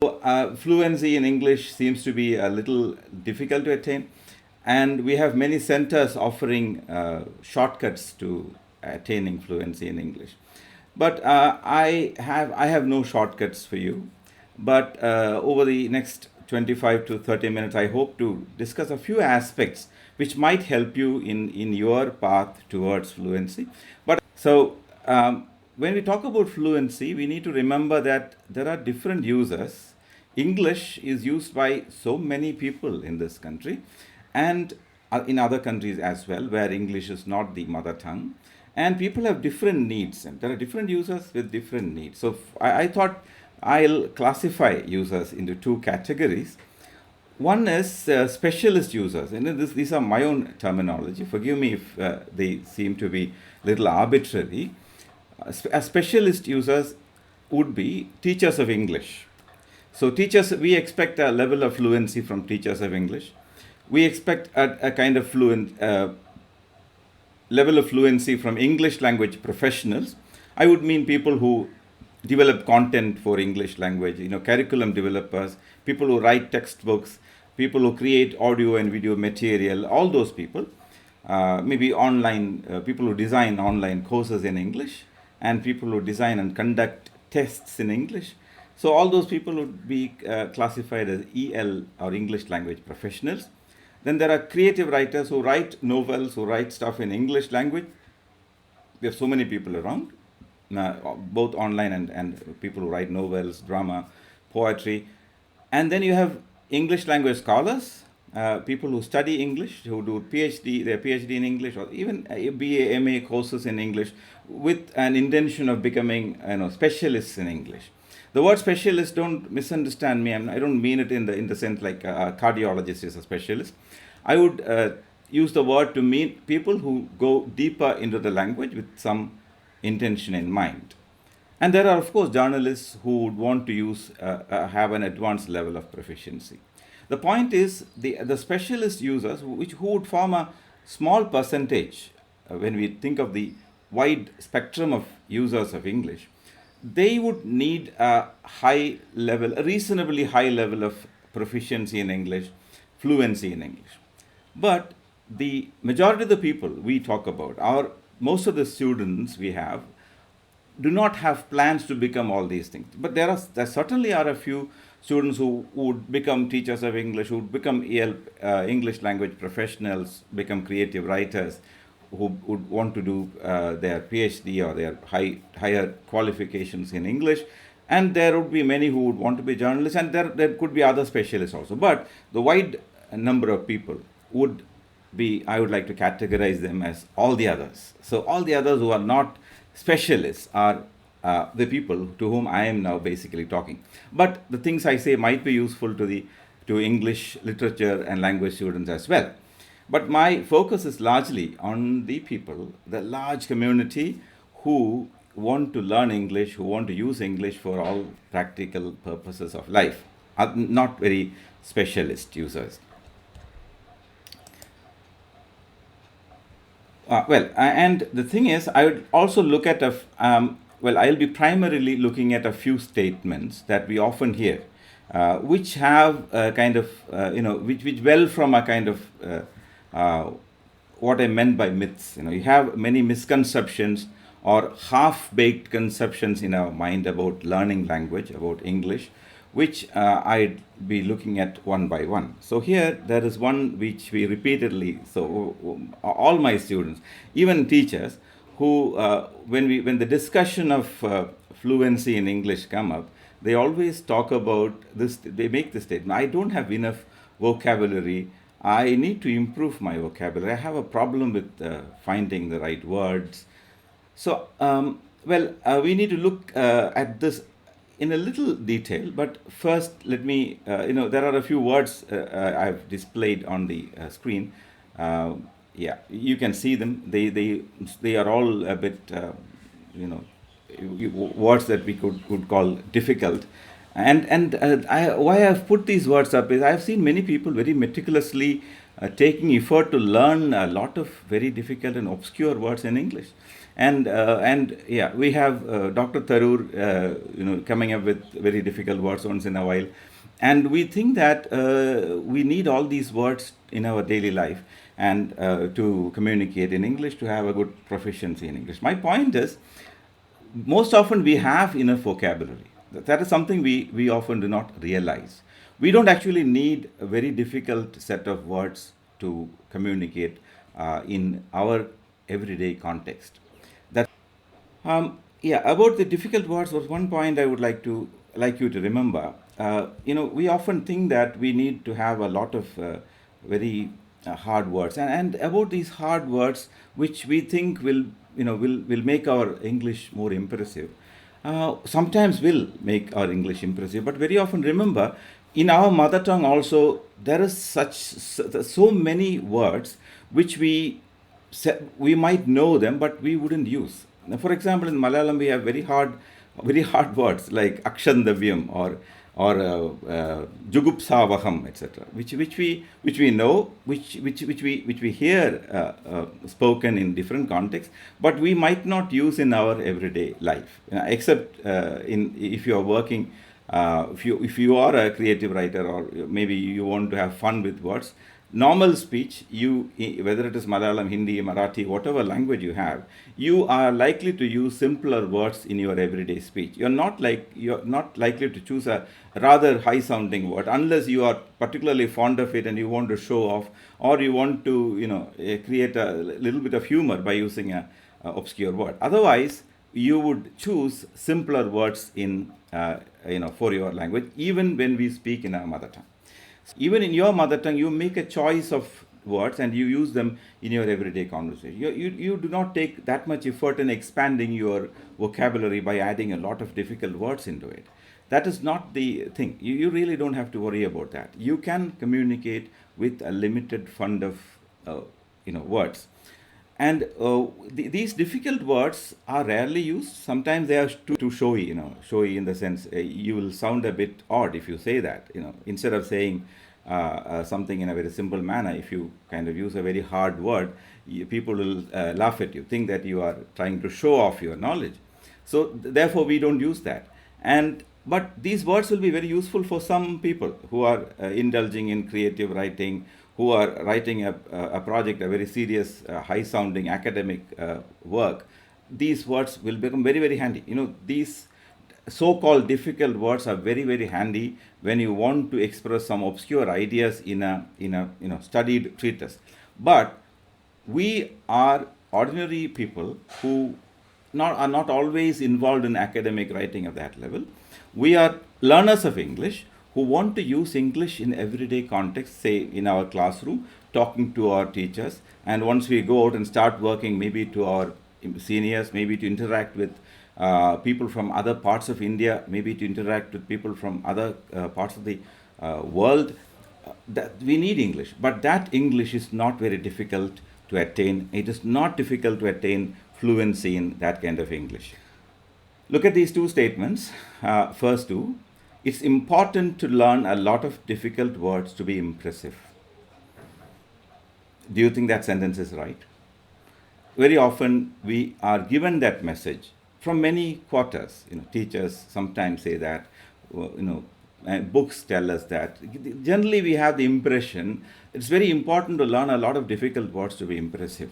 Fluency in English seems to be a little difficult to attain, and we have many centers offering shortcuts to attaining fluency in English. But I have no shortcuts for you. But over the next 25 to 30 minutes, I hope to discuss a few aspects which might help you in your path towards fluency. So when we talk about fluency, we need to remember that there are different users. English is used by so many people in this country and in other countries as well, where English is not the mother tongue. And people have different needs, and there are different users with different needs. So I thought I'll classify users into two categories. One is specialist users, and these are my own terminology. Forgive me if they seem to be little arbitrary. As specialist users would be teachers of English. So teachers, we expect a level of fluency from teachers of English. We expect a kind of level of fluency from English language professionals. I would mean people who develop content for English language, curriculum developers, people who write textbooks, people who create audio and video material, all those people. Maybe online, people who design online courses in English, and people who design and conduct tests in English. So all those people would be classified as EL or English language professionals. Then there are creative writers who write novels, who write stuff in English language. We have so many people around, both online and people who write novels, drama, poetry. And then you have English language scholars, people who study English, who do their PhD in English, or even BA, MA courses in English, with an intention of becoming specialists in English. The word specialist, don't misunderstand me. I don't mean it in the sense like a cardiologist is a specialist. I would use the word to mean people who go deeper into the language with some intention in mind. And there are, of course, journalists who would want to have an advanced level of proficiency. The point is, the specialist users, who would form a small percentage when we think of the wide spectrum of users of English, they would need a reasonably high level of proficiency in English, fluency in English. But the majority of the people we talk about, most of the students we have, do not have plans to become all these things. But there certainly are a few students who would become teachers of English, who would become English language professionals, become creative writers, who would want to do their PhD or their higher qualifications in English. And there would be many who would want to be journalists, and there could be other specialists also. But the wide number of people I would like to categorize them as all the others. So all the others who are not specialists are the people to whom I am now basically talking. But the things I say might be useful to English literature and language students as well. But my focus is largely on the people, the large community who want to learn English, who want to use English for all practical purposes of life, not very specialist users. And the thing is, I would also look at I'll be primarily looking at a few statements that we often hear, which have which well from a kind of what I meant by myths. You have many misconceptions or half-baked conceptions in our mind about learning language, about English, which I'd be looking at one by one. So here there is one which we repeatedly, so all my students, even teachers, who when the discussion of fluency in English come up, they always talk about this. They make the statement: I don't have enough vocabulary. I need to improve my vocabulary. I have a problem with finding the right words. So, we need to look at this in a little detail. But first, let me, there are a few words I've displayed on the screen. You can see them. They are all a bit, words that we could call difficult. Why I've put these words up is I've seen many people very meticulously taking effort to learn a lot of very difficult and obscure words in English. And yeah, we have Dr. Tharoor, coming up with very difficult words once in a while, and we think that we need all these words in our daily life and to communicate in English, to have a good proficiency in English. My point is, most often we have enough vocabulary. That is something we often do not realize. We don't actually need a very difficult set of words to communicate in our everyday context. That yeah, about the difficult words was one point I would like you to remember. We often think that we need to have a lot of very hard words, and about these hard words, which we think will make our English more impressive. Sometimes will make our English impressive, but very often remember, in our mother tongue also there is so many words which we might know them, but we wouldn't use. Now, for example, in Malayalam we have very hard words like akshandavyam or jugupsavaham, etc., which we know, which we hear spoken in different contexts, but we might not use in our everyday life, except in if you are working. If you are a creative writer, or maybe you want to have fun with words, normal speech, whether it is Malayalam, Hindi, Marathi, whatever language you have, you are likely to use simpler words in your everyday speech. You're not likely to choose a rather high sounding word unless you are particularly fond of it and you want to show off, or you want to create a little bit of humor by using a obscure word. Otherwise, you would choose simpler words for your language, even when we speak in our mother tongue. Even in your mother tongue, you make a choice of words and you use them in your everyday conversation. You do not take that much effort in expanding your vocabulary by adding a lot of difficult words into it. That is not the thing. You really don't have to worry about that. You can communicate with a limited fund of words. And these difficult words are rarely used. Sometimes they are too showy, showy in the sense you will sound a bit odd if you say that. Instead of saying something in a very simple manner, if you kind of use a very hard word, people will laugh at you, think that you are trying to show off your knowledge. So therefore, we don't use that. But these words will be very useful for some people who are indulging in creative writing, who are writing a project, a very serious, high-sounding academic work. These words will become very, very handy. These so-called difficult words are very, very handy when you want to express some obscure ideas in a studied treatise. But we are ordinary people who are not always involved in academic writing of that level. We are learners of English who want to use English in everyday context, say in our classroom, talking to our teachers, and once we go out and start working, maybe to our seniors, maybe to interact with people from other parts of India, maybe to interact with people from other parts of the world, that we need English. But that English is not very difficult to attain. It is not difficult to attain fluency in that kind of English. Look at these two statements. First two. It's important to learn a lot of difficult words to be impressive. Do you think that sentence is right? Very often we are given that message from many quarters. Teachers sometimes say that, books tell us that. Generally, we have the impression it's very important to learn a lot of difficult words to be impressive.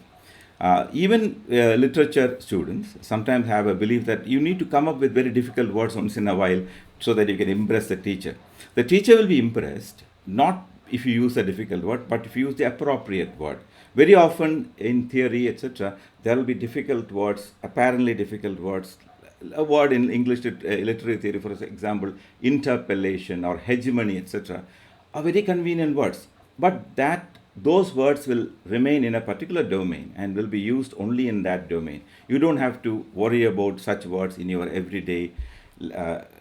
Even literature students sometimes have a belief that you need to come up with very difficult words once in a while so that you can impress the teacher. The teacher will be impressed not if you use a difficult word, but if you use the appropriate word. Very often in theory, etc., there will be difficult words, apparently difficult words. A word in English literary theory, for example, interpellation or hegemony, etc., are very convenient words. But those words will remain in a particular domain and will be used only in that domain. You don't have to worry about such words in your everyday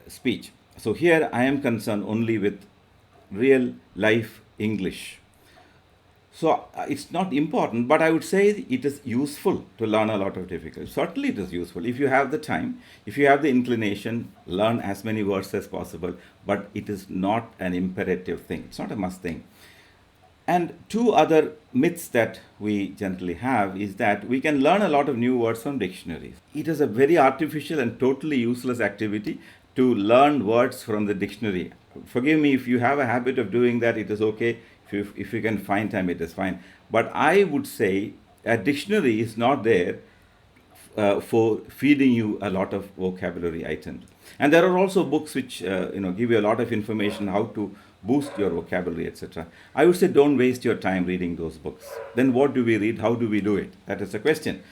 speech. So here I am concerned only with real life English. So it's not important, but I would say it is useful to learn a lot of difficult. Certainly it is useful. If you have the time, if you have the inclination, learn as many words as possible, but it is not an imperative thing. It's not a must thing. And two other myths that we generally have is that we can learn a lot of new words from dictionaries. It is a very artificial and totally useless activity to learn words from the dictionary. Forgive me if you have a habit of doing that, it is okay. If you can find time, it is fine. But I would say a dictionary is not there for feeding you a lot of vocabulary items. And there are also books which give you a lot of information how to boost your vocabulary, etc. I would say don't waste your time reading those books. Then what do we read? How do we do it? That is the question.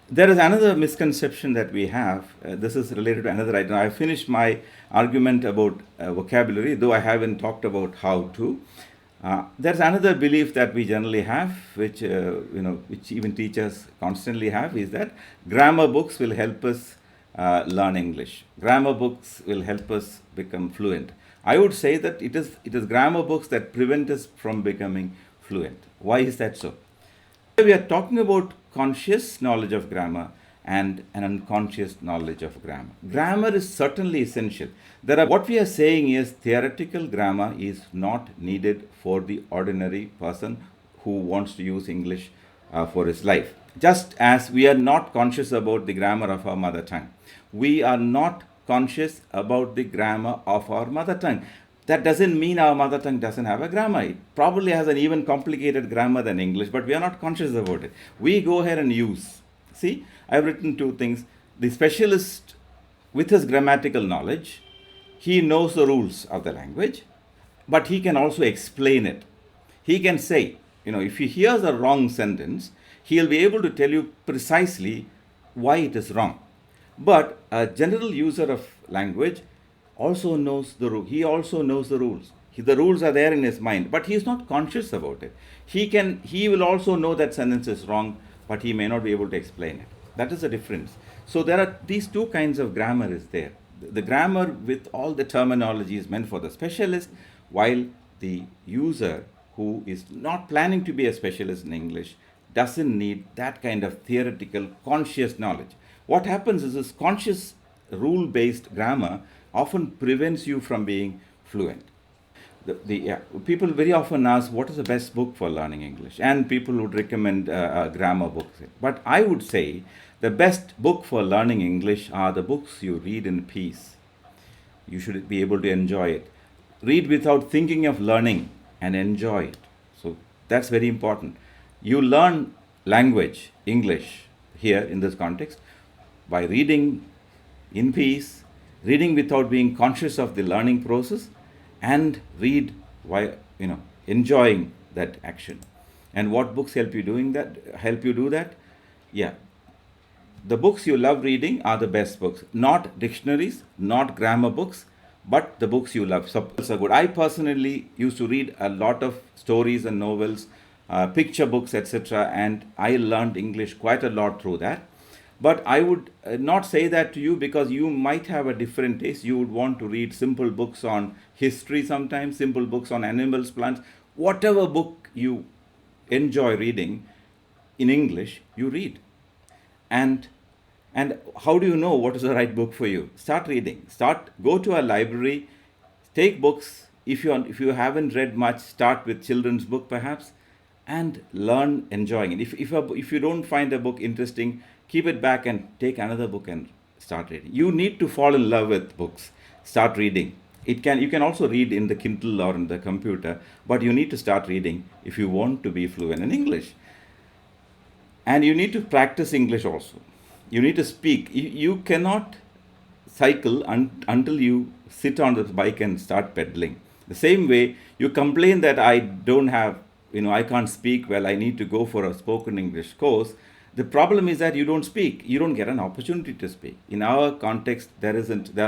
There is another misconception that we have. This is related to another item. I finished my argument about vocabulary, though I haven't talked about how to. There's another belief that we generally have, which even teachers constantly have, is that grammar books will help us learn English. Grammar books will help us become fluent. I would say that it is grammar books that prevent us from becoming fluent. Why is that so? We are talking about conscious knowledge of grammar and an unconscious knowledge of grammar. Grammar is certainly essential. What we are saying is theoretical grammar is not needed for the ordinary person who wants to use English for his life. Just as we are not conscious about the grammar of our mother tongue, we are not conscious about the grammar of our mother tongue. That doesn't mean our mother tongue doesn't have a grammar. It probably has an even complicated grammar than English, but we are not conscious about it. We go ahead and use. See, I've written two things. The specialist, with his grammatical knowledge, he knows the rules of the language, but he can also explain it. He can say, if he hears a wrong sentence, he'll be able to tell you precisely why it is wrong. But a general user of language also knows the rule. He also knows the rules. The rules are there in his mind, but he is not conscious about it. He will also know that sentence is wrong, but he may not be able to explain it. That is the difference. So there are these two kinds of grammar is there. The grammar with all the terminology is meant for the specialist, while the user who is not planning to be a specialist in English doesn't need that kind of theoretical conscious knowledge. What happens is this conscious rule-based grammar often prevents you from being fluent. People very often ask, what is the best book for learning English? And people would recommend grammar books. But I would say the best book for learning English are the books you read in peace. You should be able to enjoy it. Read without thinking of learning and enjoy it. So that's very important. You learn language, English, here in this context, by reading in peace, reading without being conscious of the learning process, and read while enjoying that action. And what books help you do that? Yeah, the books you love reading are the best books, not dictionaries, not grammar books, but the books you love. So good. I personally used to read a lot of stories and novels, picture books, etc., and I learned English quite a lot through that. But I would not say that to you, because you might have a different taste. You would want to read simple books on history sometimes, simple books on animals, plants. Whatever book you enjoy reading in English, you read. And how do you know what is the right book for you? Start reading. Go to a library, take books. If you haven't read much, start with children's book perhaps, and learn enjoying it. If you don't find a book interesting, keep it back and take another book and start reading. You need to fall in love with books. Start reading. You can also read in the Kindle or in the computer, but you need to start reading if you want to be fluent in English. And you need to practice English also. You need to speak. You cannot cycle until you sit on the bike and start pedaling. The same way, you complain that I can't speak well, I need to go for a spoken English course. The problem is that you don't speak. You don't get an opportunity to speak. In our context, there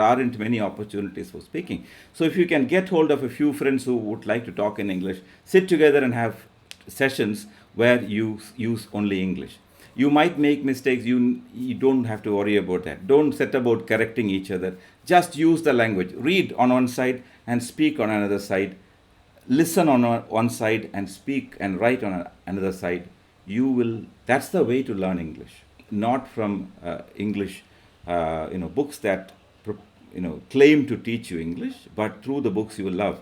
aren't many opportunities for speaking. So if you can get hold of a few friends who would like to talk in English, sit together and have sessions where you use only English. You might make mistakes. You don't have to worry about that. Don't set about correcting each other. Just use the language. Read on one side and speak on another side. Listen on one side and speak and write on another side. That's the way to learn English, not from English books that claim to teach you English, but through the books you love.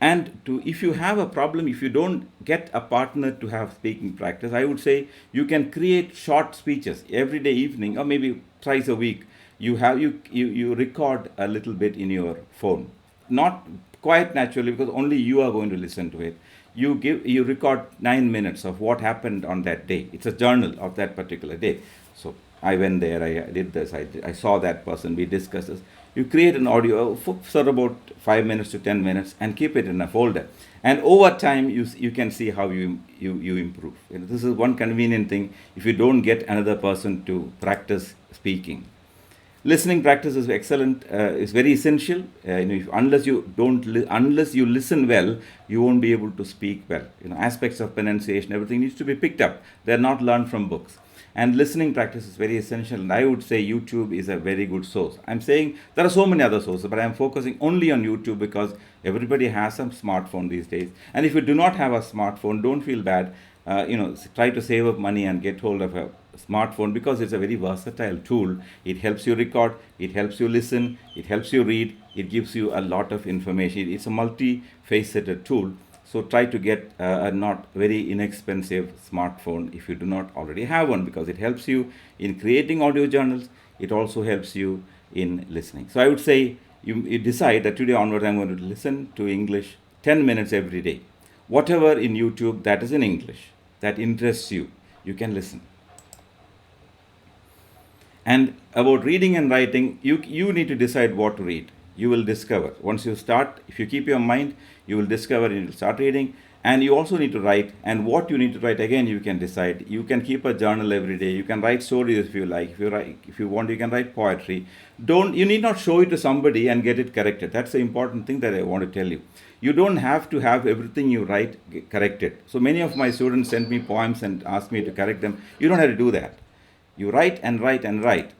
And to, if you have a problem, if you don't get a partner to have speaking practice, I would say you can create short speeches every day evening, or maybe thrice a week. You record a little bit in your phone, not quite naturally, because only you are going to listen to it. You record 9 minutes of what happened on that day. It's a journal of that particular day. So I went there, I did this, I saw that person, we discussed this. You create an audio for about 5 minutes to 10 minutes and keep it in a folder. And over time, you can see how you improve. This is one convenient thing if you don't get another person to practice speaking. Listening practice is excellent. Is very essential. Unless you listen well, you won't be able to speak well. Aspects of pronunciation, everything needs to be picked up. They're not learned from books. And listening practice is very essential. And I would say YouTube is a very good source. I'm saying there are so many other sources, but I'm focusing only on YouTube because everybody has a smartphone these days. And if you do not have a smartphone, don't feel bad. Try to save up money and get hold of a smartphone, because it's a very versatile tool. It helps you record, it helps you listen, it helps you read, it gives you a lot of information. It's a multi-faceted tool. So try to get a not very inexpensive smartphone if you do not already have one, because it helps you in creating audio journals. It also helps you in listening. So I would say you decide that today onward I'm going to listen to English 10 minutes every day. Whatever in YouTube that is in English, that interests you, you can listen. And about reading and writing, you need to decide what to read. You will discover. Once you start, if you keep your mind, you will discover and you will start reading. And you also need to write. And what you need to write, again, you can decide. You can keep a journal every day. You can write stories if you like. If you want, you can write poetry. You need not show it to somebody and get it corrected. That's the important thing that I want to tell you. You don't have to have everything you write corrected. So many of my students send me poems and ask me to correct them. You don't have to do that. You write and write and write.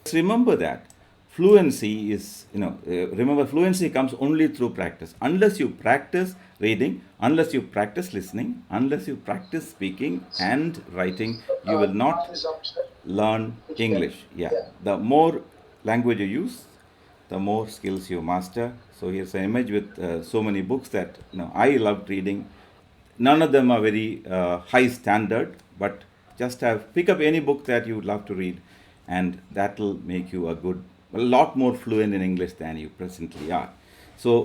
Just remember that fluency is, remember, fluency comes only through practice. Unless you practice reading, unless you practice listening, unless you practice speaking and writing, you will not learn English. Yeah. The more language you use, the more skills you master. So here's an image with so many books that I loved reading. None of them are very high standard, but just pick up any book that you would love to read, and that will make you a lot more fluent in English than you presently are.